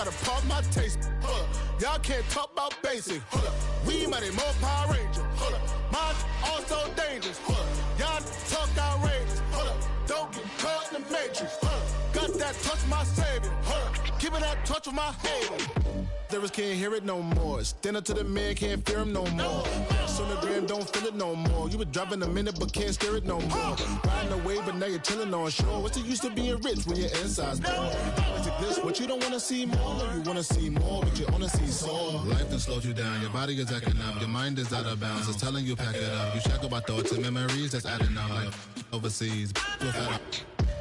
gotta pop my taste. Hold up. Y'all can't talk about basic. Hold up. We mighty more Power Ranger. Hold up. Mine also dangerous. Hold up. Y'all talk outrageous. Hold up. Don't get caught in the matrix. Hold up. Got that touch my savior. Hold up. Give me that touch with my haters. Lyrics can't hear it no more. Stand up to the man, can't fear him no more. Sonogram don't feel it no more. You were driving a minute but can't steer it no more. Riding away but now you're chilling on shore. What's the use of being rich when your inside's poor? What you don't wanna see more, no, you wanna see more, but you wanna see soar. Life done slowed you down, your body is acting up, your mind is out of bounds. It's telling you pack it up. You shackle by thoughts and memories that's adding up. Like overseas,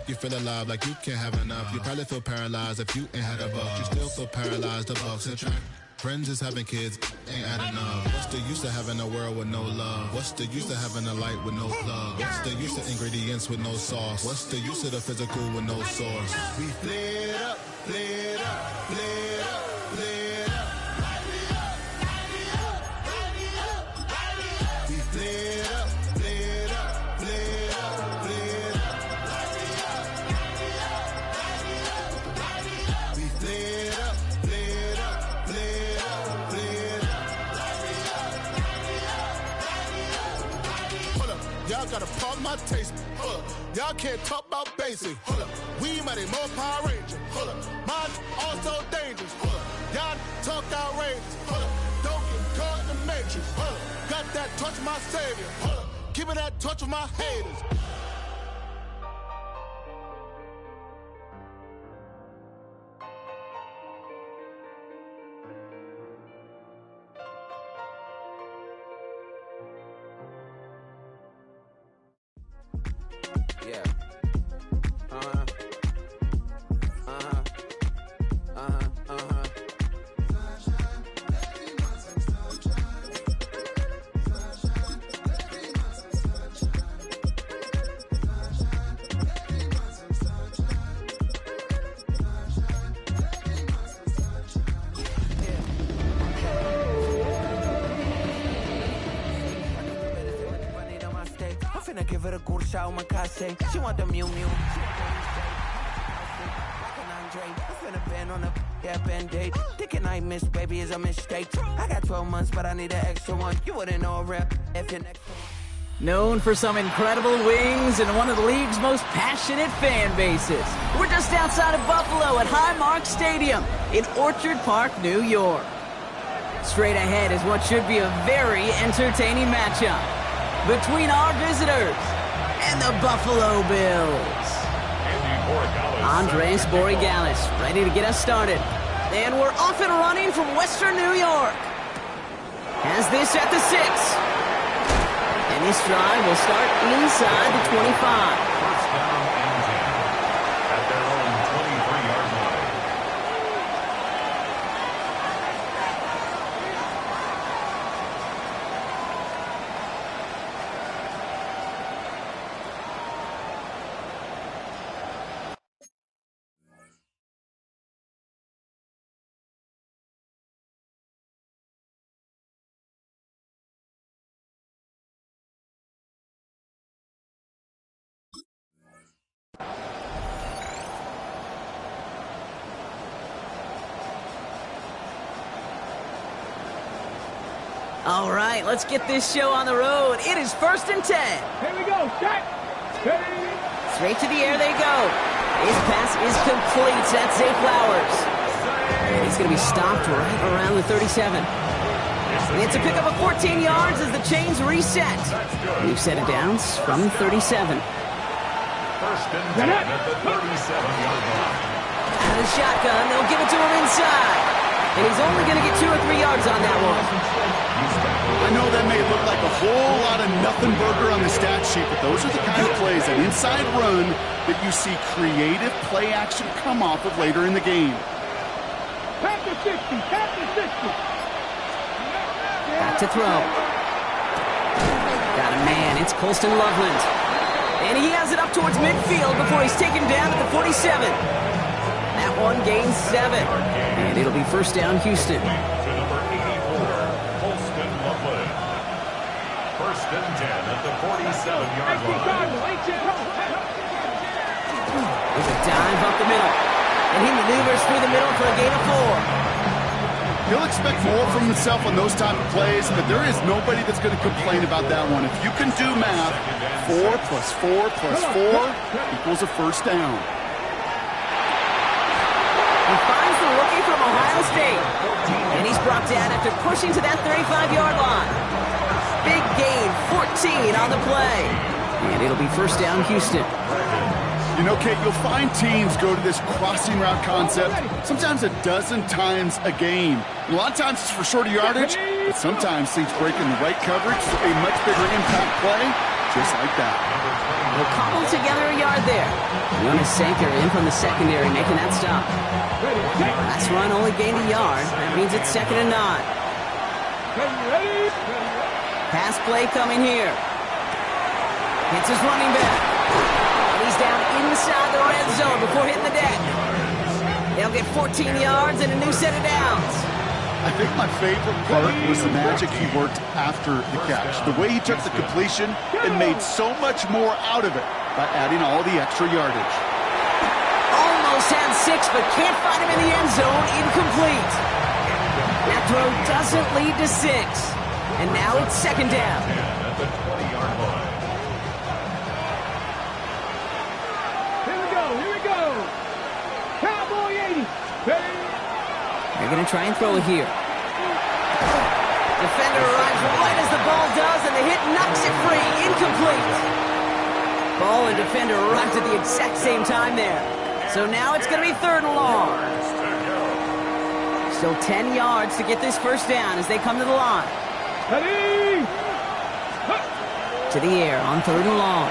you feel alive like you can't have enough. You probably feel paralyzed if you ain't had a buck. You still feel paralyzed, the bucks and track. Friends is having kids, ain't adding up. What's the use of having a world with no love? What's the use of having a light with no plug? What's the use of ingredients with no sauce? What's the use of the physical with no source? We fled up, fled up, fled up, fled up. We fled up, fled up, fled up, fled up. We fled up, fled up, fled up, fled up. Hold up, y'all gotta pardon my taste. Hold up, y'all can't talk about basic. Hold up, we mighty more Power Ranger. Hold up, mine also dangerous. Hold up, y'all talk outrageous. Hold up, don't get caught in the matrix. Hold up, got that touch my savior. Hold up, give me that touch with my haters. Give her a good shot, my case. She want the Mew Mew. Finna bend on a band-aid. Thinking I missed, baby, is a mistake. I got 12 months, but I need an extra one. You wouldn't know a rep if you're next. Known for some incredible wings and one of the league's most passionate fan bases. We're just outside of Buffalo at Highmark Stadium in Orchard Park, New York. Straight ahead is what should be a very entertaining matchup between our visitors and the Buffalo Bills. Andres Borregales ready to get us started. And we're off and running from Western New York. Has this at the 6. And this drive will start inside the 25. First down and 10 at their own 23-yard line. All right, let's get this show on the road. It is 1st and 10. Here we go. Set. Straight to the air they go. His pass is complete. That's Zay Flowers. And he's going to be stopped right around the 37. And it's a pickup of 14 yards as the chains reset. We've set it down from 37. First and 10 at the 37-yard line. Out of the shotgun, they'll give it to him inside. And he's only going to get 2 or 3 yards on that one. I know that may look like a whole lot of nothing burger on the stat sheet, but those are the kind of plays, an inside run, that you see creative play action come off of later in the game. Back to 60. Back to 60. Back to throw. Got a man. It's Colston Loveland. And he has it up towards midfield before he's taken down at the 47. That one gains 7. And it'll be first down, Houston. To number 84, Colston Loveland. First and 10 at the 47-yard line. There's a dive up the middle. And he maneuvers through the middle for a gain of 4. He'll expect more from himself on those type of plays, but there is nobody that's going to complain about that one. If you can do math, 4 plus 4 plus 4 equals a first down. He finds the rookie from Ohio State. And he's brought down after pushing to that 35-yard line. Big gain, 14 on the play. And it'll be first down, Houston. You know, Kate, you'll find teams go to this crossing route concept sometimes a dozen times a game. A lot of times it's for shorter yardage, but sometimes teams break in the right coverage for a much bigger impact play, just like that. They'll cobble together a yard there. Jonas Sanker in from the secondary, making that stop. Last run only gained a yard. That means it's 2nd and 9. Pass play coming here. Hits his running back. He's down inside the red zone before hitting the deck. They'll get 14 yards and a new set of downs. I think my favorite part was the magic he worked after the catch. The way he took the completion and made so much more out of it by adding all the extra yardage. Almost had 6, but can't find him in the end zone. Incomplete. That throw doesn't lead to 6. And now it's 2nd down. At the 20-yard line. Here we go. Cowboy 80. They're going to try and throw it here. Defender arrives right as the ball does, and the hit knocks it free. Incomplete. Ball and defender arrived at the exact same time there. So now it's going to be 3rd and long. Still 10 yards to get this first down as they come to the line. Ready? To the air on 3rd and long.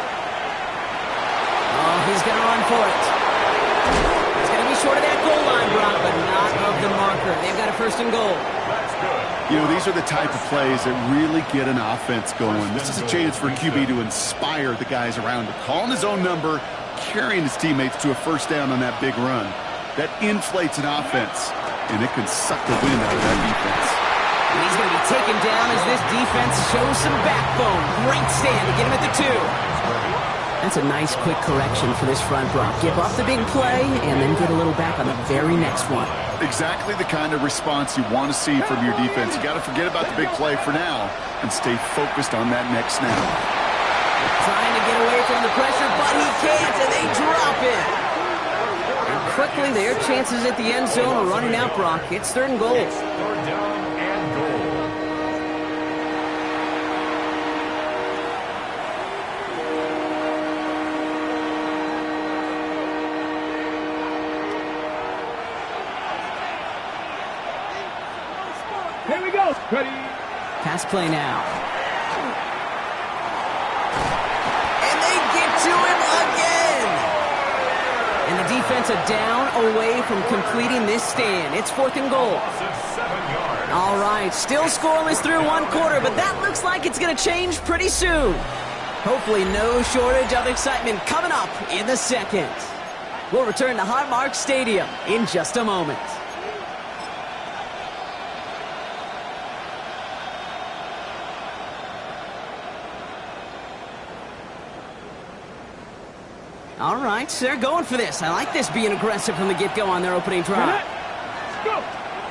Oh, he's going to run for it. He's going to be short of that goal line, Brock, but not of the marker. They've got a 1st and goal. You know, these are the type of plays that really get an offense going. This is a chance for QB to inspire the guys around him. Calling his own number, carrying his teammates to a first down on that big run. That inflates an offense, and it can suck the wind out of that defense. And he's going to be taken down as this defense shows some backbone. Great stand to get him at the 2. That's a nice quick correction for this front, Brock. Give up the big play and then get a little back on the very next one. Exactly the kind of response you want to see from your defense. You got to forget about the big play for now and stay focused on that next snap. Trying to get away from the pressure, but he can't, and they drop it. And quickly, their chances at the end zone are running out, Brock. It's 3rd and goal. 3rd down and goal. Here we go. Ready? Pass play now. And they get to him again. And the defense are down away from completing this stand. It's 4th and goal. All right, still scoreless through 1 quarter, but that looks like it's going to change pretty soon. Hopefully no shortage of excitement coming up in the 2nd. We'll return to Highmark Stadium in just a moment. All right, they're going for this. I like this being aggressive from the get-go on their opening drive. Go.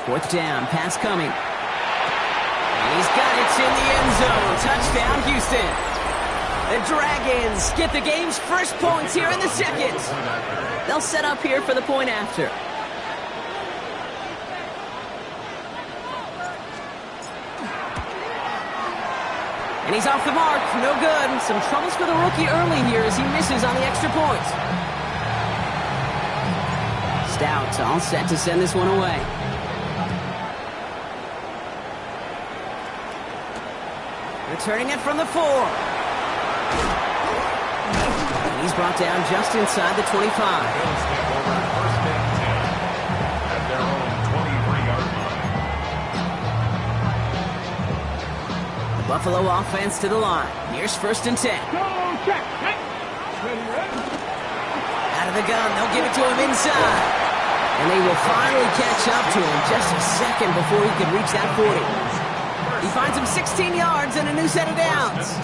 4th down, pass coming. And he's got it in the end zone. Touchdown, Houston. The Dragons get the game's first points here in the 2nd. They'll set up here for the point after. And he's off the mark. No good. Some troubles for the rookie early here as he misses on the extra point. Stout all set to send this one away. Returning it from the 4. And he's brought down just inside the 25. First and 10 at their own 23-yard line. The Buffalo offense to the line. Here's 1st and 10. Go, check. Ready? Out of the gun, they'll give it to him inside. And they will finally catch up to him just a second before he can reach that 40. He finds him 16 yards and a new set of downs.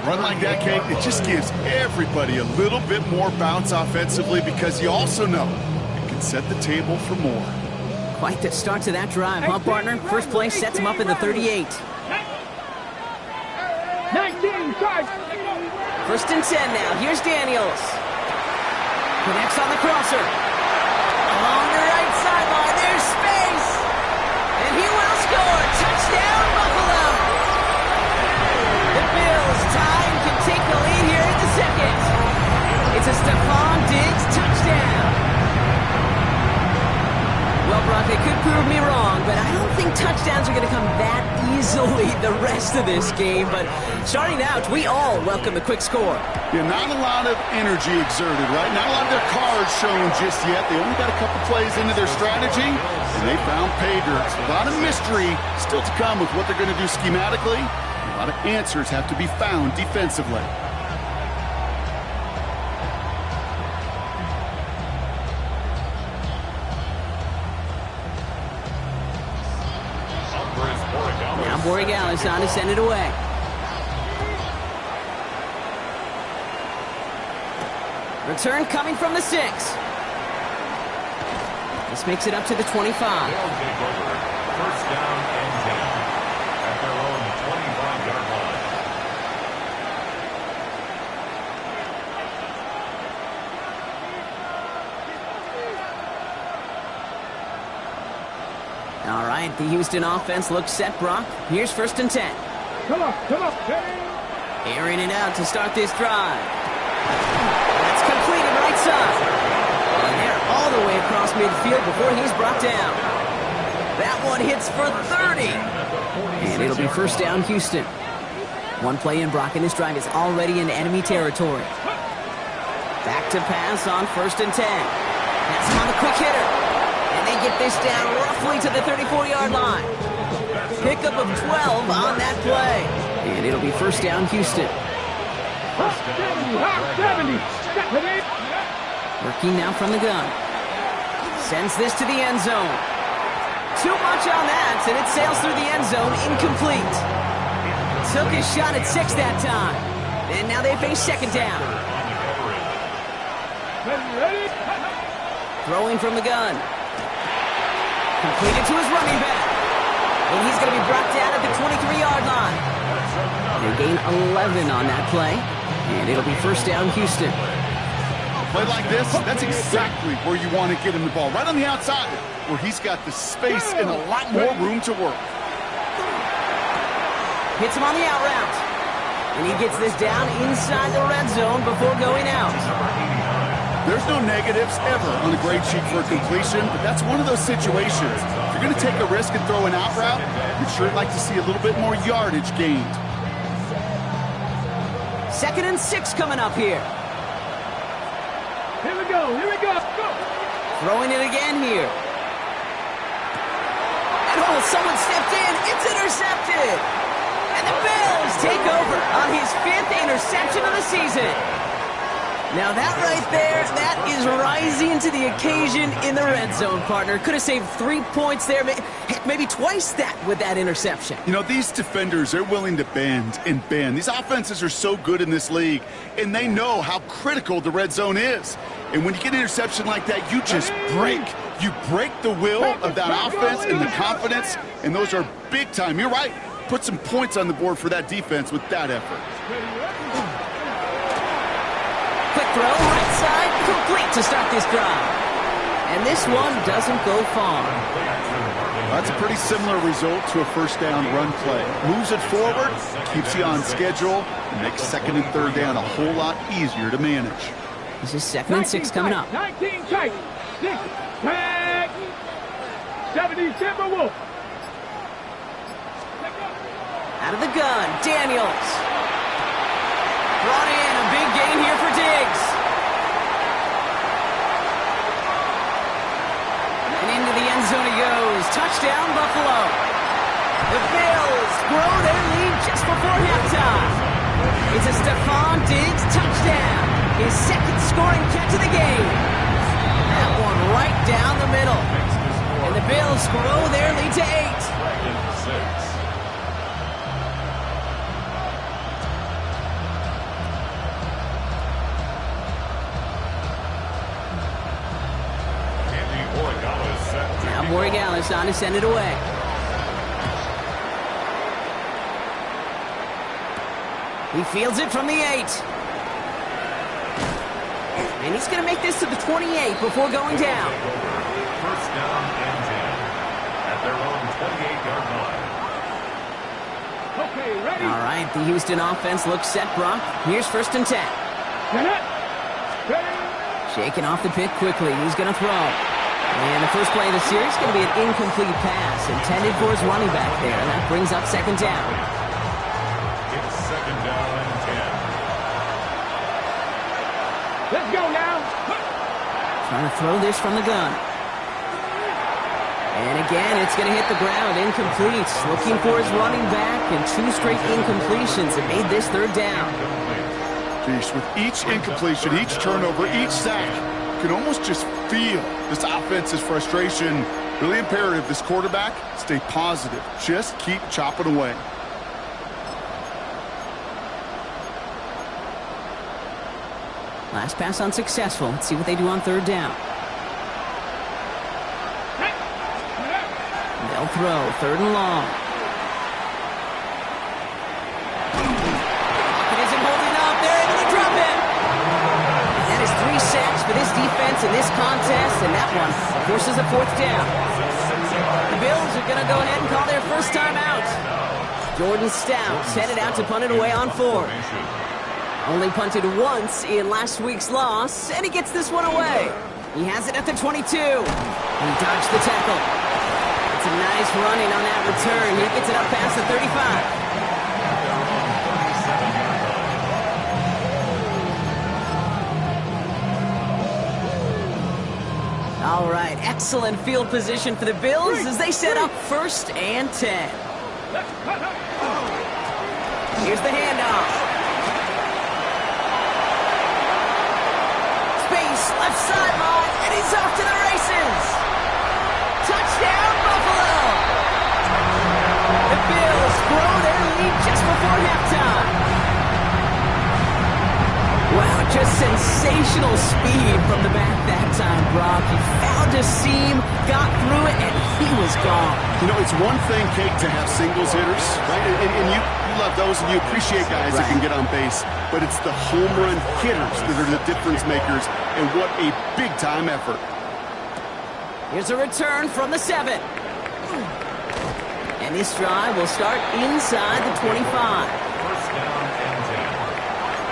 Run like that, Kate, it just gives everybody a little bit more bounce offensively because you also know it can set the table for more. Quite the start to that drive, huh, partner? First play sets him up in the 38. 19, charge. First and 10 now. Here's Daniels. Connects on the crosser. Along the right sideline. There's space. And he will score. Touchdown, Buffalo. The Bills tie and can take the lead here in the second. It's a Stephon Diggs touchdown. Well, Brock, they could prove me wrong, but I don't think touchdowns are going to come that easily the rest of this game. But starting out, we all welcome the quick score. Yeah, not a lot of energy exerted, right? Not a lot of their cards shown just yet. They only got a couple plays into their strategy, and they found pay dirt. A lot of mystery still to come with what they're going to do schematically. A lot of answers have to be found defensively. Now Borregales on to send it away. Return coming from the 6. This makes it up to the 25. They'll take over. First down and 10 at their own 25-yard line. All right, the Houston offense looks set, Brock. Here's first and 10. Come on. Airing it out to start this drive. That's completed right side. And they're all the way across midfield before he's brought down. That one hits for 30. And it'll be first down, Houston. One play in, Brock, and this drive is already in enemy territory. Back to pass on first and 10. That's him on the quick hitter. And they get this down roughly to the 34-yard line. Pickup of 12 on that play. And it'll be first down, Houston. 70. Working now from the gun. Sends this to the end zone. Too much on that, and it sails through the end zone, incomplete. Took his shot at 6 that time. And now they face second down. Ready? Throwing from the gun. Completed to his running back. And he's going to be brought down at the 23-yard line. They gain 11 on that play. And it'll be first down, Houston. Play like this, that's exactly where you want to get him the ball. Right on the outside, where he's got the space and a lot more room to work. Hits him on the out route. And he gets this down inside the red zone before going out. There's no negatives ever on a grade sheet for a completion, but that's one of those situations. If you're going to take a risk and throw an out route, you'd sure like to see a little bit more yardage gained. Second and 6 coming up here. Here we go. Go. Throwing it again here. And someone stepped in. It's intercepted. And the Bills take over on his 5th interception of the season. Now that right there, that is rising to the occasion in the red zone, partner. Could have saved 3 points there, maybe twice that with that interception. You know, these defenders, they're willing to bend and bend. These offenses are so good in this league, and they know how critical the red zone is. And when you get an interception like that, you just break. You break the will of that offense and the confidence, and those are big time. You're right. Put some points on the board for that defense with that effort. Quick throw, right side, complete to start this drive. And this one doesn't go far. That's a pretty similar result to a first down run play. Moves it forward, keeps you on schedule, and makes second and third down a whole lot easier to manage. This is second and 6 coming up. 19 tight. 6 tag. 70 Timberwolf. Out of the gun, Daniels. Brought in, a big gain here for Diggs. And into the end zone he goes. Touchdown, Buffalo. The Bills grow their lead just before halftime. It's a Stephon Diggs touchdown. His second scoring catch of the game. That one right down the middle. And the Bills grow their lead to 8. goes on to send it away. He fields it from the 8. And he's going to make this to the 28 before going down. First down and 10 at their own 28-yard line. Okay, ready? All right, the Houston offense looks set, Brock. Here's first and 10. Ready? Shaking off the pick quickly. He's going to throw. And the first play of the series is going to be an incomplete pass intended for his running back there. And that brings up second down. It's second down and 10. Let's go now. Trying to throw this from the gun. And again, it's going to hit the ground. Incomplete. Looking for his running back, and 2 straight incompletions that made this third down. Geez, with each incompletion, each turnover, each sack, you can almost just feel this offense's frustration. Really imperative, this quarterback, stay positive. Just keep chopping away. Last pass unsuccessful. Let's see what they do on third down. They'll throw. Third and long. It isn't holding up. They're able to drop him. And that is 3 sacks for this defense in this contest, and that one forces a fourth down. The Bills are going to go ahead and call their first time out. Jordan Stout's headed out to punt it away on 4. Only punted once in last week's loss, and he gets this one away. He has it at the 22. He dodged the tackle. It's a nice running on that return. He gets it up past the 35. All right, excellent field position for the Bills as they set up first and 10. Here's the handoff. Space, left sideline, and he's off to the races. Touchdown, Buffalo. The Bills grow their lead just before halftime. Wow, just sensational speed from the back that time, Brock. He found a seam, got through it, and he was gone. You know, it's one thing, Kate, to have singles hitters, right? And you love those, and you appreciate guys that can get on base. But it's the home run hitters that are the difference makers, and what a big-time effort. Here's a return from the 7. And this drive will start inside the 25. First down and 10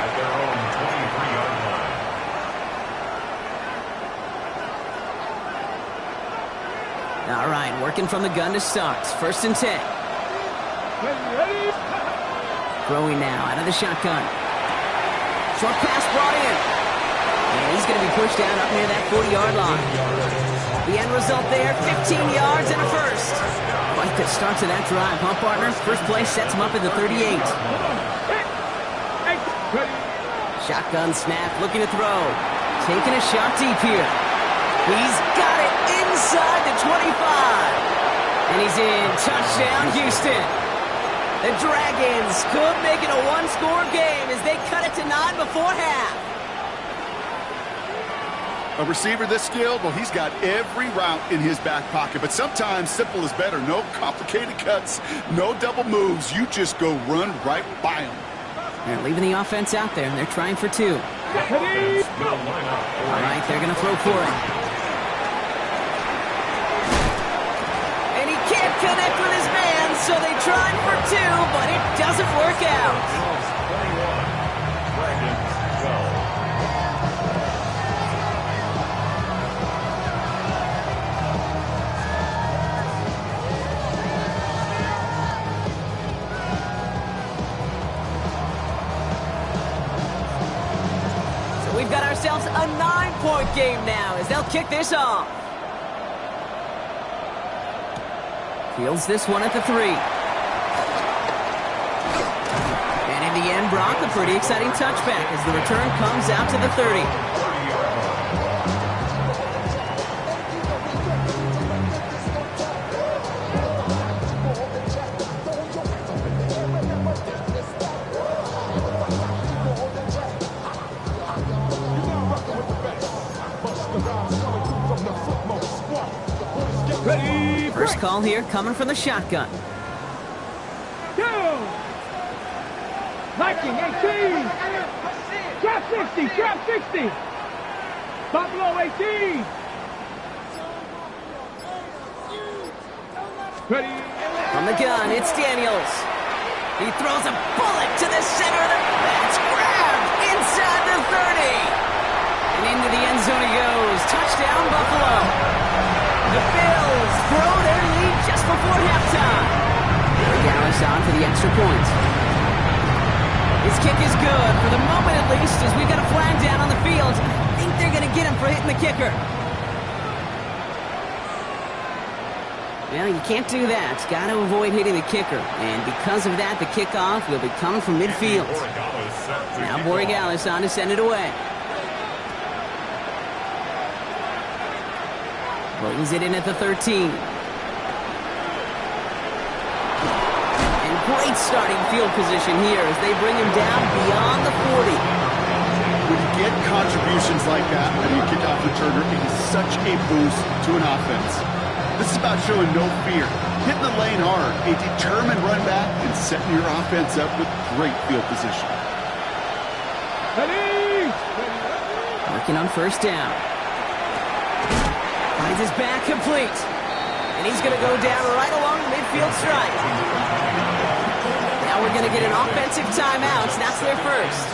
at their own 23-yard line. All right, working from the gun to start. First and 10. Ready? Throwing now out of the shotgun. Short pass brought in. And he's going to be pushed down up near that 40-yard line. The end result there, 15 yards and a first. Quite the start to that drive, huh, partner? First play sets him up at the 38. Shotgun snap, looking to throw. Taking a shot deep here. He's got it inside the 25. And he's in. Touchdown, Houston. The Dragons could make it a one-score game as they cut it to 9 before half. A receiver this skilled, well, he's got every route in his back pocket. But sometimes simple is better. No complicated cuts, no double moves. You just go run right by him. And leaving the offense out there, and they're trying for 2. All right, they're going to throw for it. And he can't connect with his man, so they tried for 2, but it doesn't work out. Bills 21, Dragons 12. We've got ourselves a 9-point game now as they'll kick this off. Fields this one at the 3. And in the end, Brock, a pretty exciting touchback as the return comes out to the 30. call here coming from the shotgun. Two. Viking 18. Trap 60. Trap 60. Buffalo 18. Ready. From the gun, it's Daniels. He throws a bullet to the center of the... That's grabbed inside the 30. And into the end zone he goes. Touchdown, Buffalo. The Bills throw their lead just before halftime. Dallas on for the extra point. His kick is good, for the moment at least, as we've got a flag down on the field. I think they're going to get him for hitting the kicker. Well, you can't do that. Got to avoid hitting the kicker. And because of that, the kickoff will be coming from midfield. Now Borregales on to send it away. Brings it in at the 13. And great starting field position here as they bring him down beyond the 40. When you get contributions like that when you kick off returner, it is such a boost to an offense. This is about showing no fear, hitting the lane hard, a determined run back, and setting your offense up with great field position. Ready. Working on first down. Finds his back complete. And he's going to go down right along the midfield stripe. Now we're going to get an offensive timeout. That's their first.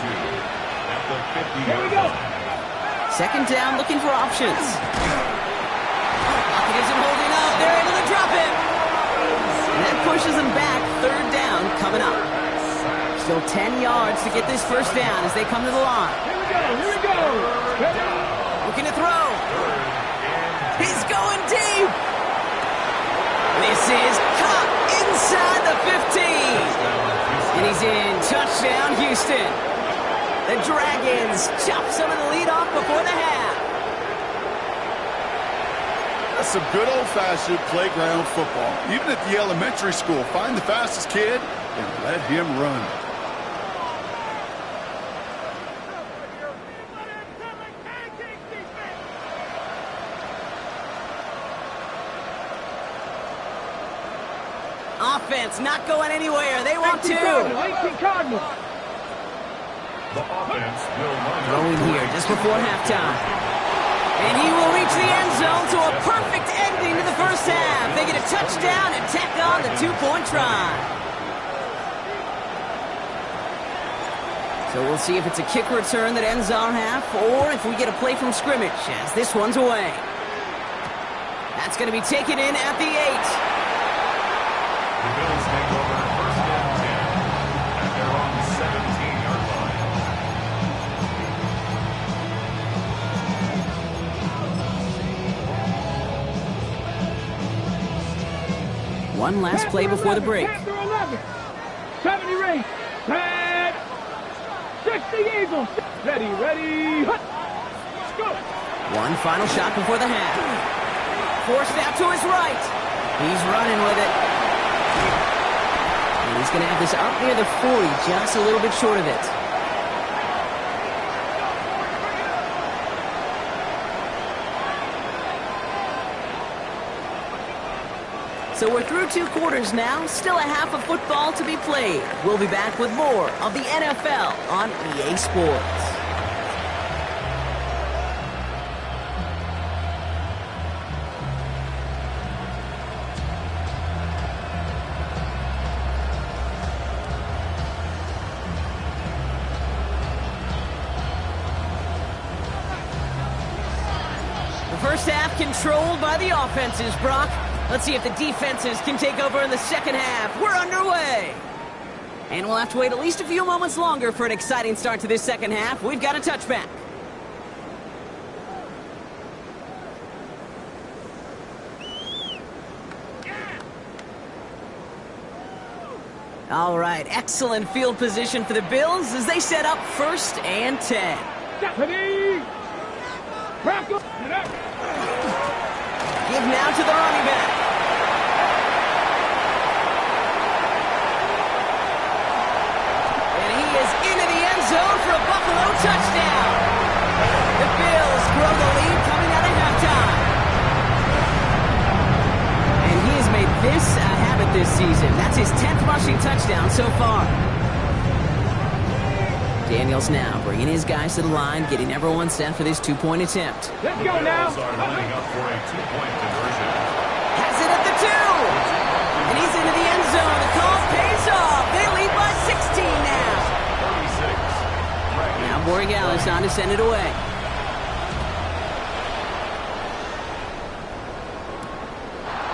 Here we go. Second down, looking for options. Lockett isn't holding up. They're able to drop him. And that pushes them back. Third down coming up. Still 10 yards to get this first down as they come to the line. Here we go. Looking to throw. He's going deep. This is caught inside the 15. And he's in. Touchdown, Houston. The Dragons chop some of the lead off before the half. That's some good old-fashioned playground football. Even at the elementary school, find the fastest kid and let him run. Offense not going anywhere. They want to. 18 Cardinals. The offense will line up. Throwing here just before halftime. And he will reach the end zone to a perfect ending to the first half. They get a touchdown and tack on the 2-point try. So we'll see if it's a kick return that ends our half or if we get a play from scrimmage as this one's away. That's going to be taken in at the 8. The Bills take over first and 10 at their own 17-yard line. One last play before the break. 70 race. Red. 60 Eagles. Ready. Hut. Let's go. One final shot before the half. Forced out to his right. He's running with it. And he's going to have this up near the 40, just a little bit short of it. So we're through 2 quarters now, still a half of football to be played. We'll be back with more of the NFL on EA Sports. First half controlled by the offenses, Brock. Let's see if the defenses can take over in the second half. We're underway. And we'll have to wait at least a few moments longer for an exciting start to this second half. We've got a touchback. All right, excellent field position for the Bills as they set up first and 10. Ready. Crack up. Give now to the running back. And he is into the end zone for a Buffalo touchdown. The Bills grow the lead coming out of halftime. And he has made this a habit this season. That's his 10th rushing touchdown so far. Daniels now bringing his guys to the line, getting everyone set for this two-point attempt. Let's go now. Are lining up for a two-point conversion. Has it at the 2. And he's into the end zone. The call pays off. They lead by 16 now. 36. Now Borregales on to send it away.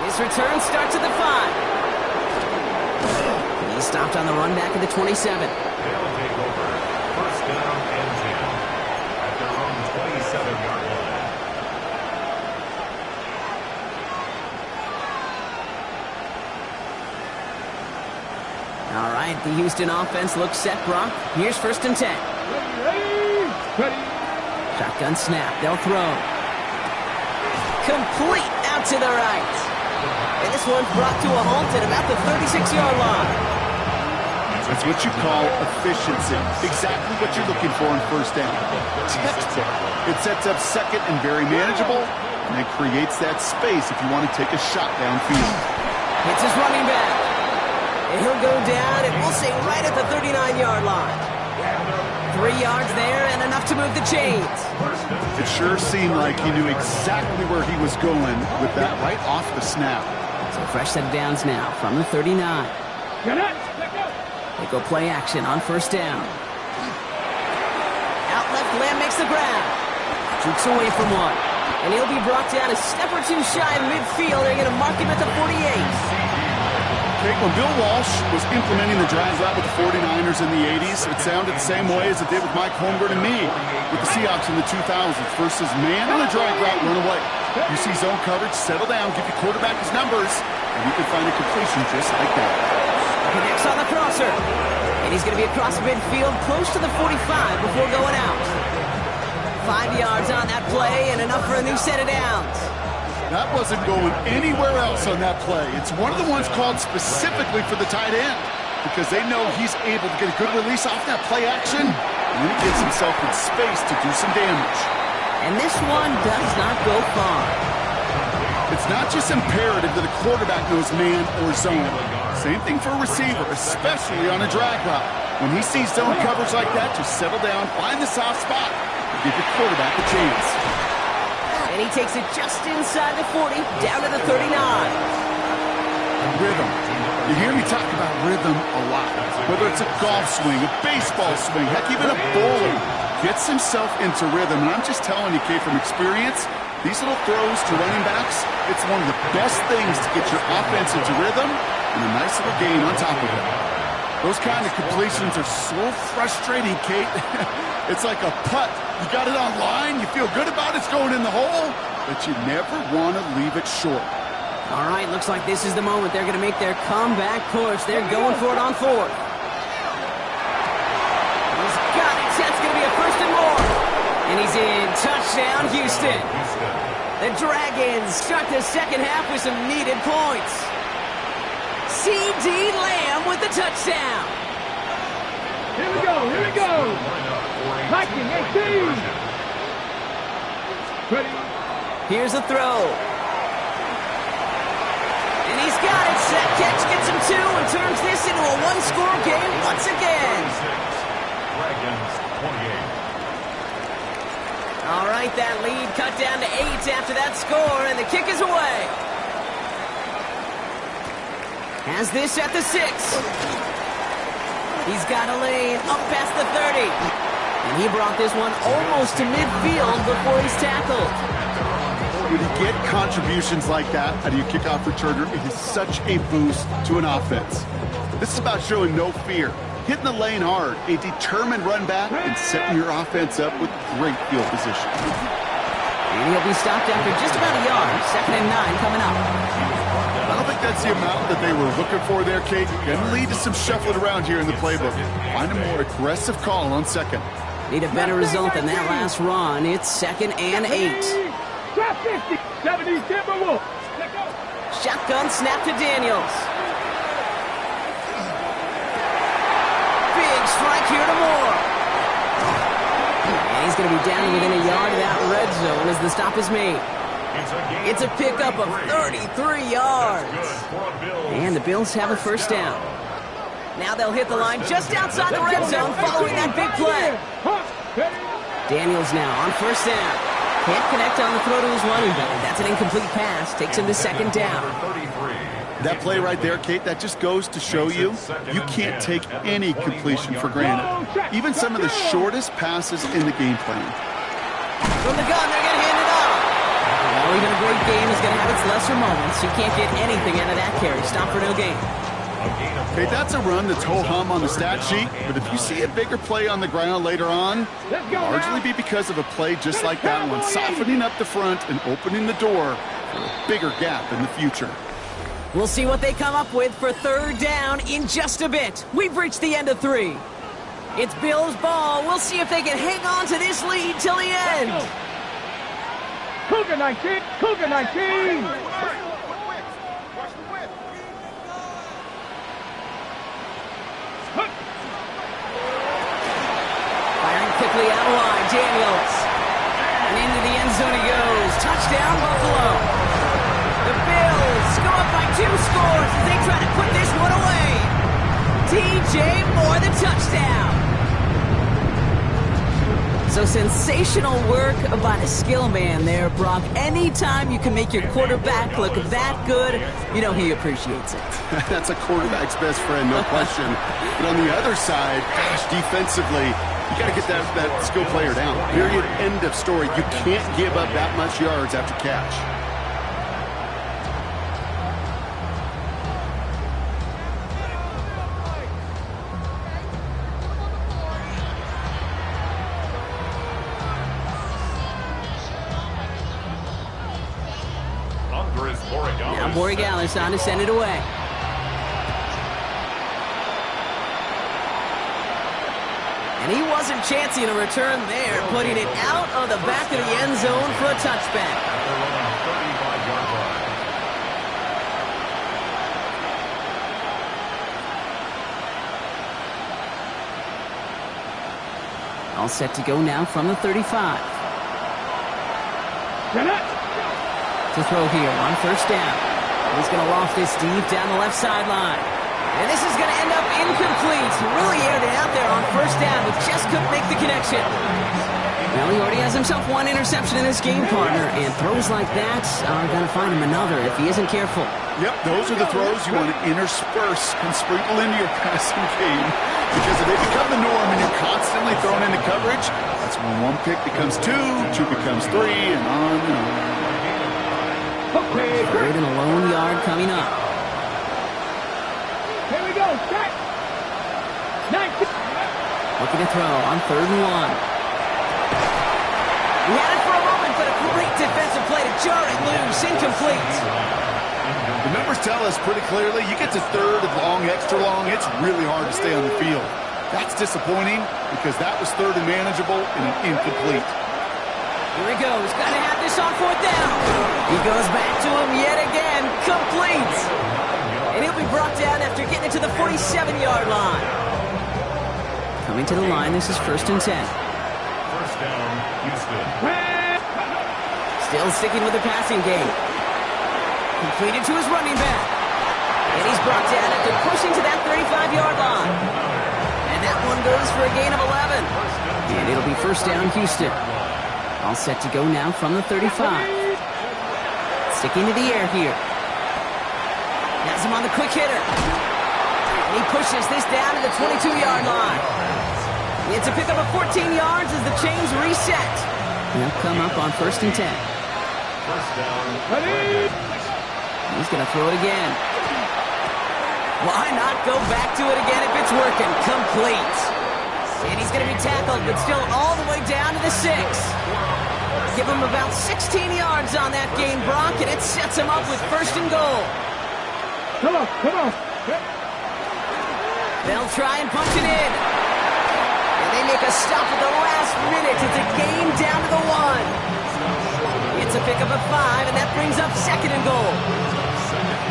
This return starts at the 5. He's stopped on the run back at the 27. They'll take over. First down and 10 at their own 27-yard line. All right, the Houston offense looks set, Brock. Here's first and 10. Ready. Shotgun snap. They'll throw. Complete out to the right. And this one's brought to a halt at about the 36-yard line. That's what you call efficiency. Exactly what you're looking for in first down. Textbook. It sets up second and very manageable, and it creates that space if you want to take a shot downfield. It's his running back. And he'll go down, and we'll say right at the 39-yard line. 3 yards there and enough to move the chains. It sure seemed like he knew exactly where he was going with that right off the snap. So fresh set of downs now from the 39. Get it. Let go. They go play action on first down. Out left, Lamb makes the grab. Jukes away from one. And he'll be brought down a step or two shy of midfield. They're going to mark him at the 48. When Bill Walsh was implementing the drag route with the 49ers in the 80s, it sounded the same way as it did with Mike Holmgren and me with the Seahawks in the 2000s. First is man on a drag route, run away. You see zone coverage, settle down, give your quarterback his numbers, and you can find a completion just like that. Connects on the crosser. And he's going to be across midfield close to the 45 before going out. 5 yards on that play and enough for a new set of downs. That wasn't going anywhere else on that play. It's one of the ones called specifically for the tight end because they know he's able to get a good release off that play action, and then he gets himself in space to do some damage. And this one does not go far. It's not just imperative that a quarterback knows man or zone. Same thing for a receiver, especially on a drag route. When he sees zone coverage like that, just settle down, find the soft spot, and give your quarterback a chance. And he takes it just inside the 40, down to the 39. Rhythm. You hear me talk about rhythm a lot. Whether it's a golf swing, a baseball swing, heck, even a bowler gets himself into rhythm. And I'm just telling you, Kate, from experience, these little throws to running backs, it's one of the best things to get your offense into rhythm and a nice little gain on top of it. Those kind of completions are so frustrating, Kate. It's like a putt. You got it on line, you feel good about it's going in the hole, but you never want to leave it short. All right, looks like this is the moment they're going to make their comeback push. They're going for it on fourth. He's got it. That's going to be a first and more. And he's in. Touchdown, Houston. The Dragons start the second half with some needed points. C.D. Lamb with the touchdown. Here we go. Here we go. Viking 18. Ready. Here's a throw. And he's got it. Set catch gets him two and turns this into a one-score game once again. Dragons 28. All right, that lead cut down to 8 after that score, and the kick is away. Has this at the 6. He's got a lane up past the 30. And he brought this one almost to midfield before he's tackled. When you get contributions like that out of your kickoff returner, it is such a boost to an offense. This is about showing no fear, hitting the lane hard, a determined run back, and setting your offense up with great field position. And he'll be stopped after just about a yard. 2nd and 9 coming up. I don't think that's the amount that they were looking for there, Kate. Going to lead to some shuffling around here in the playbook. Find a more aggressive call on second. Need a better result than that last run. It's 2nd and 8. Drop 50. 70 Timberwolves. Let go. Shotgun snap to Daniels. Big strike here to Moore. And he's going to be down within a yard of that red zone as the stop is made. It's a pickup of 33 yards. And the Bills have a first down. Now they'll hit the line just outside the red zone following that big play. Daniels now on first down. Can't connect on the throw to his running back. That's an incomplete pass. Takes him to second down. That play right there, Kate, that just goes to show you can't take any completion for granted. Even some of the shortest passes in the game plan. From the gun, they're going to hand it off. Well, even a great game is going to have its lesser moments. You can't get anything out of that carry. Stop for no gain. Okay, that's a run that's ho-hum on the stat sheet, but if you see a bigger play on the ground later on, largely be because of a play just like that one, softening up the front and opening the door for a bigger gap in the future. We'll see what they come up with for third down in just a bit. We've reached the end of 3. It's Bills ball. We'll see if they can hang on to this lead till the end. Cougar 19! Cougar 19! Firing quickly out of line, Daniels. And into the end zone he goes. Touchdown, Buffalo. The Bills go up by 2 scores as they try to put this one away. DJ Moore, the touchdown. So sensational work by the skill man there, Brock. Anytime you can make your quarterback look that good, you know he appreciates it. That's a quarterback's best friend, no question. But on the other side, gosh, defensively, you got to get that skill player down. Period. End of story. You can't give up that much yards after catch. Now Borregales on to send it away. And he wasn't chancing a return there, putting it out of the back of the end zone for a touchback. All set to go now from the 35. To throw here on first down. He's going to loft this deep down the left sideline. And this is going to end up incomplete. Really aired it out there on first down, but just couldn't make the connection. Well, he already has himself 1 interception in this game, partner, and throws like that are going to find him another if he isn't careful. Yep, those are the throws you want to intersperse and sprinkle into your passing game, because if they become the norm and you're constantly thrown into coverage, that's when 1 pick becomes 2, 2 becomes 3, and on and on. Third and a lone yard coming up. Here we go, set! 19! Looking to throw on 3rd and 1. He had it for a moment, but a great defensive play to jar it loose. Incomplete. The numbers tell us pretty clearly, you get to 3rd and long, extra long, it's really hard to stay on the field. That's disappointing because that was 3rd and manageable and an incomplete. Here he goes. Got to have this on 4th down. He goes back to him yet again. Complete. And he'll be brought down after getting it to the 47-yard line. Coming to the line, this is 1st and 10. First down, Houston. Still sticking with the passing game. Completed to his running back. And he's brought down after pushing to that 35-yard line. And that one goes for a gain of 11. And it'll be first down, Houston. All set to go now from the 35. Sticking to the air here. Has him on the quick hitter. And he pushes this down to the 22-yard line. It's a pickup of 14 yards as the chains reset. They'll come up on 1st and 10. First down. He's going to throw it again. Why not go back to it again if it's working? Complete. And he's going to be tackled, but still all the way down to the 6. Give him about 16 yards on that game, Brock, and it sets him up with 1st and goal. Come on, come on. They'll try and punch it in. And they make a stop at the last minute. It's a gain down to the 1. It's a pickup of 5, and that brings up 2nd and goal.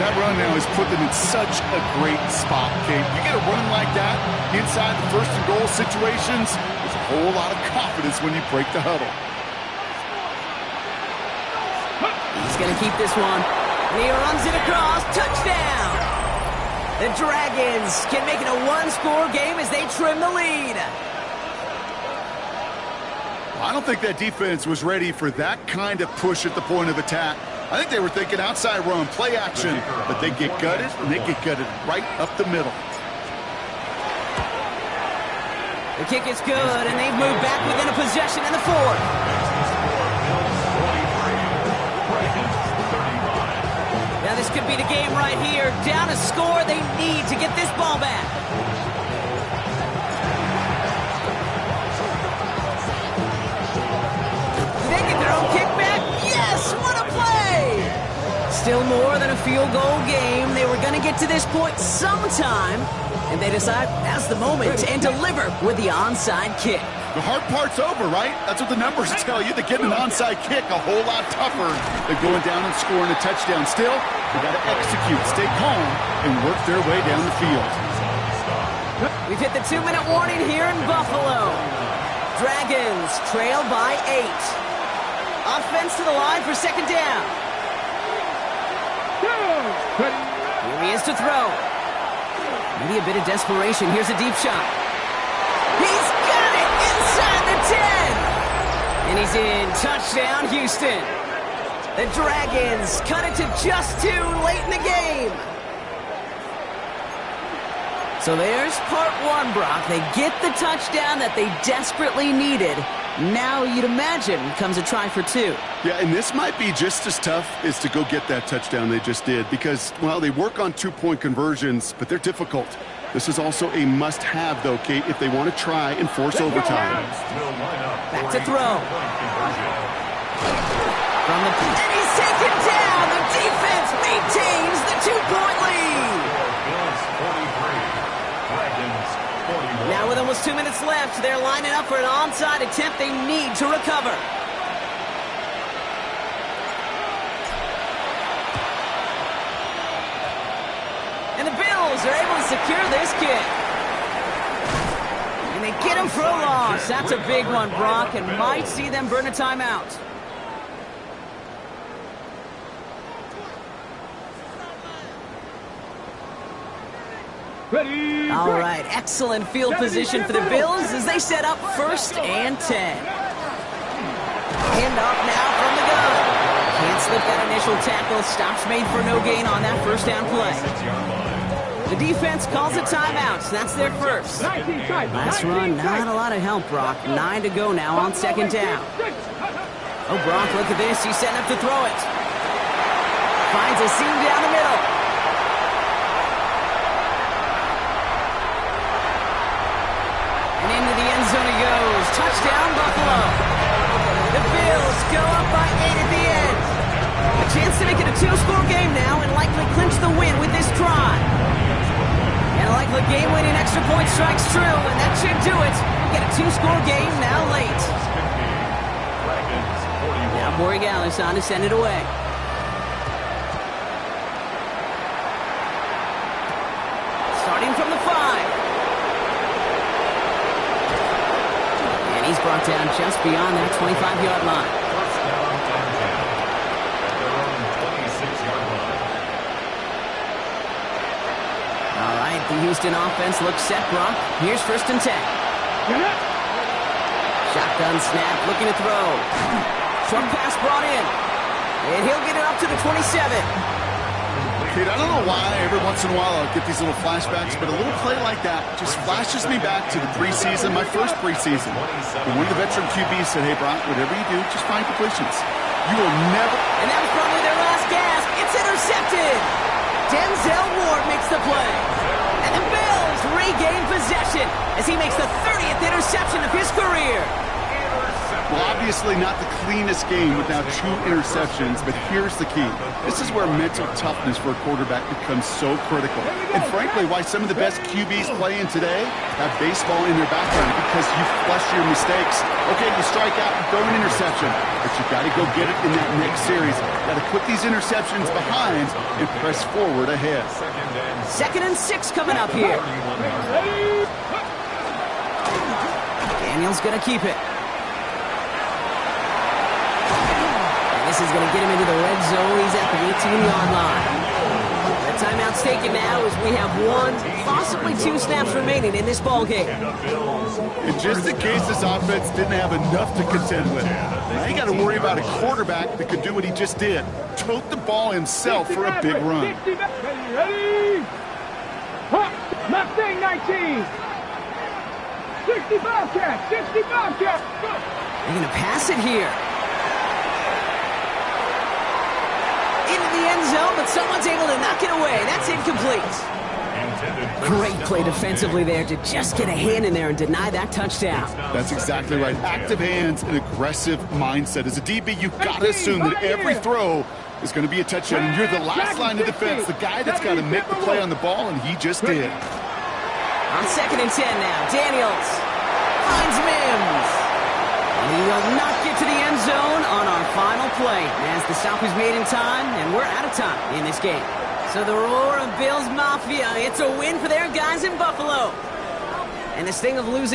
That run now has put them in such a great spot, Kate. You get a run like that inside the 1st and goal situations, there's a whole lot of confidence when you break the huddle. He's going to keep this one. And he runs it across. Touchdown! The Dragons can make it a one-score game as they trim the lead. I don't think that defense was ready for that kind of push at the point of attack. I think they were thinking outside run, play action, but they get gutted, and they get gutted right up the middle. The kick is good, and they've moved back within a possession in the fourth. Now this could be the game right here. Down a score, they need to get this ball back. They get their own kick back. Yes, what a play! Still more than a field goal game. They were going to get to this point sometime, and they decide that's the moment and deliver with the onside kick. The hard part's over, right? That's what the numbers tell you. They get an onside kick a whole lot tougher than going down and scoring a touchdown. Still, they got to execute, stay calm, and work their way down the field. We've hit the 2-minute warning here in Buffalo. Dragons trail by 8. Offense to the line for second down. Here he is to throw. Maybe a bit of desperation. Here's a deep shot. He's got it inside the 10. And he's in. Touchdown, Houston. The Dragons cut it to just 2 late in the game. So there's part 1, Brock. They get the touchdown that they desperately needed. Now, you'd imagine, comes a try for 2. Yeah, and this might be just as tough as to go get that touchdown they just did because, well, they work on 2-point conversions, but they're difficult. This is also a must-have, though, Kate, if they want to try and force overtime. Back to throw. And he's taken down. The defense maintains the 2-point lead. Now with almost 2 minutes left, they're lining up for an onside attempt they need to recover. And the Bills are able to secure this kick. And they get him for a loss. That's a big one, Brock, and might see them burn a timeout. Ready. All right, excellent field position for the Bills as they set up 1st and 10. Hand off now from the gun. Can't slip that initial tackle. Stops made for no gain on that first down play. The defense calls a timeout. So that's their first. Last run, not a lot of help, Brock. 9 to go now on second down. Oh, Brock, look at this. He's setting up to throw it. Finds a seam down the middle. And into the end zone he goes. Touchdown, Buffalo. The Bills go up by 8 at the end. A chance to make it a 2-score game now and likely clinch the win with this try. And a likely game-winning extra point strikes true, and that should do it. Get a 2-score game now late. Now Borregales on to send it away. Starting from the 5. He's brought down just beyond that 25-yard line. First down and 10 at their own 26-yard line. All right, the Houston offense looks set, Brock. Here's 1st and 10. Shotgun snap, looking to throw. Short pass brought in. And he'll get it up to the 27. Kate, I don't know why every once in a while I'll get these little flashbacks, but a little play like that just flashes me back to the preseason, my first preseason. When one of the veteran QBs said, hey, Brock, whatever you do, just find completions. You will never... And that was probably their last gasp. It's intercepted. Denzel Ward makes the play. And the Bills regain possession as he makes the 30th interception of his career. Well, obviously not the cleanest game without 2 interceptions, but here's the key. This is where mental toughness for a quarterback becomes so critical. And frankly, why some of the best QBs playing today have baseball in their background, because you flush your mistakes. Okay, you strike out and throw an interception, but you got to go get it in that next series. Got to put these interceptions behind and press forward ahead. 2nd and 6 coming up here. Daniel's going to keep it. This is going to get him into the red zone. He's at the 18-yard line. The timeout's taken now as we have 1, possibly 2 snaps remaining in this ball game. And just in case this offense didn't have enough to contend with, now you got to worry about a quarterback that could do what he just did. Tote the ball himself for a big run. Ready? Mustang 19. 60 Bobcat. 60 Bobcat. They're going to pass it here. Into the end zone, but someone's able to knock it away. That's incomplete. Great play defensively there to just get a hand in there and deny that touchdown. That's exactly right. Active hands and aggressive mindset. As a DB, you've got to assume that every throw is going to be a touchdown. And you're the last line of defense, the guy that's got to make the play on the ball, and he just did. On 2nd and 10 now, Daniels finds Mims. He will not get to the end zone on our final play as the stop was made in time, and we're out of time in this game. So the roar of Bills Mafia, it's a win for their guys in Buffalo. And this thing of losing